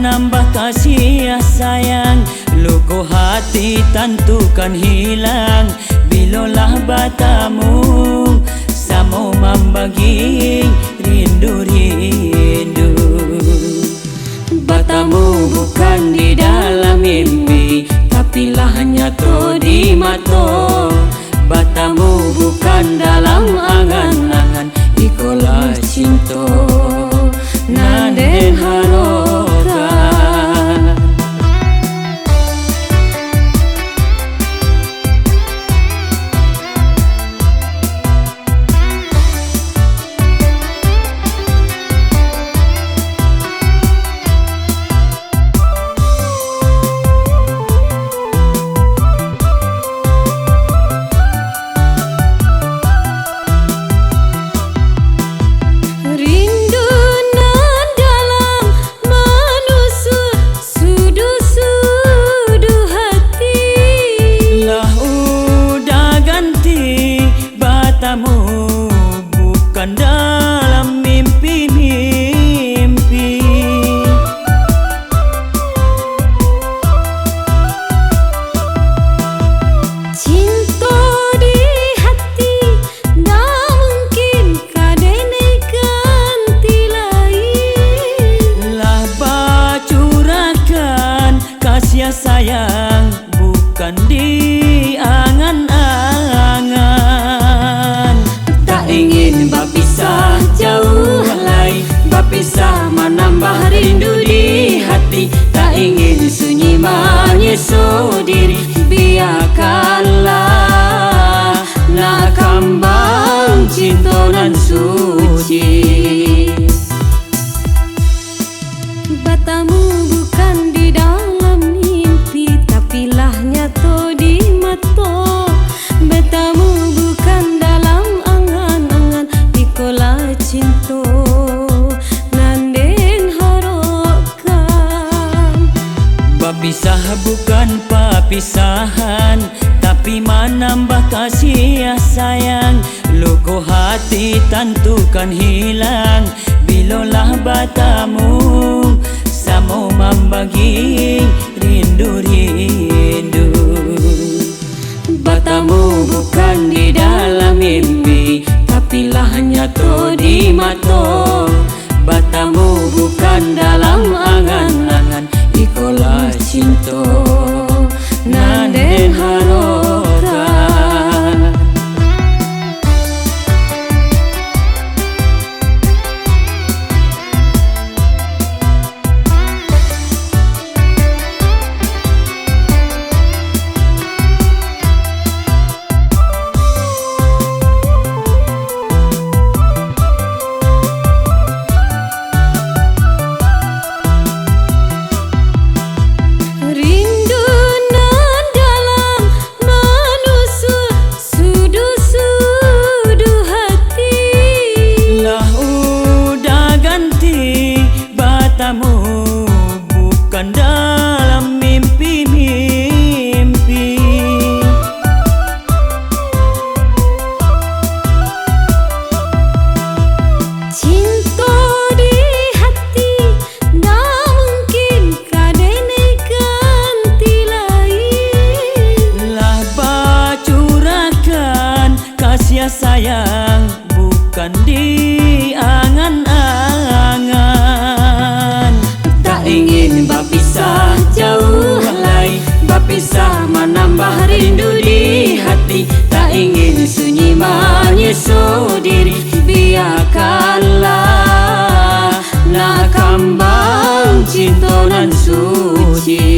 menambah kasih sayang, luka hati tentukan hilang. Bilolah batamu sama membagi rindu-rindu. Batamu bukan di dalam mimpi, tapi lah nyata di mata. Batamu bukan dalam angan-angan, ikolah cinta nanden haroka. Batamu bukan dalam mimpi-mimpi. Cinta di hati tak mungkin kadene ganti lain. Lah bacurakan kasih sayang bukan di angan-angan. Ingin berpisah jauh lain, berpisah menambah rindu di hati. Tak ingin sunyi menyesal diri, biarkanlah nak kembang cinta nan suci. Batamu bukan di dalam mimpi, tapi lah nyata di mata. Batamu bukan dalam cinta nanden harokan. Berpisah bukan perpisahan, tapi menambah kasih sayang, luka hati tentukan hilang. Bilolah batamu sama membagi rindu-rindu. Batamu bukan di dalam mimpi, tapi lah nyata di mata. Batamu bukan dalam angan-angan, ikolah cinta nanden haroka. Batamu bukan dalam mimpi-mimpi. Cinta di hati tak mungkin kadene ganti lain. Lah bacurakan kasih sayang bukan di angan-angan. Ingin berpisah jauh lain, berpisah menambah rindu di hati. Tak ingin sunyi menyesal diri, biarkanlah nak kembang cinta nan suci.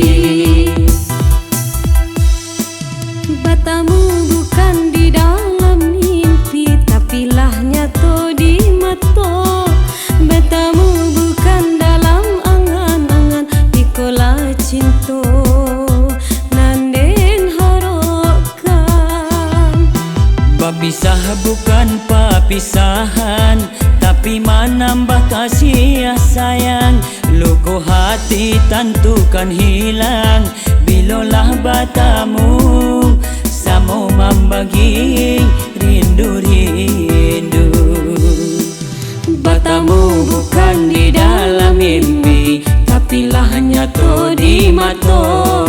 Batamu bukan di dalam mimpi, tapi lah nyata di mata. Batamu bukan dalam cinta nanden harokan. Berpisah bukan perpisahan, tapi menambah kasih sayang, luka hati tentukan hilang. Bilolah batamu sama membagi rindu-rindu. Batamu bukan di dalam mimpi, tapi pilahnya to di mato.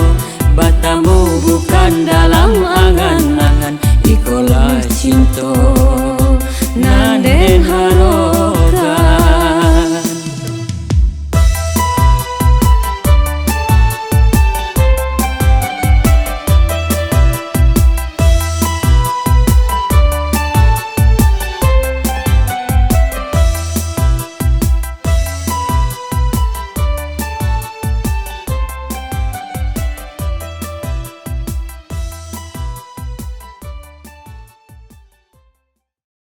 Batamu bukan dalam angan-angan, ikolah cinta.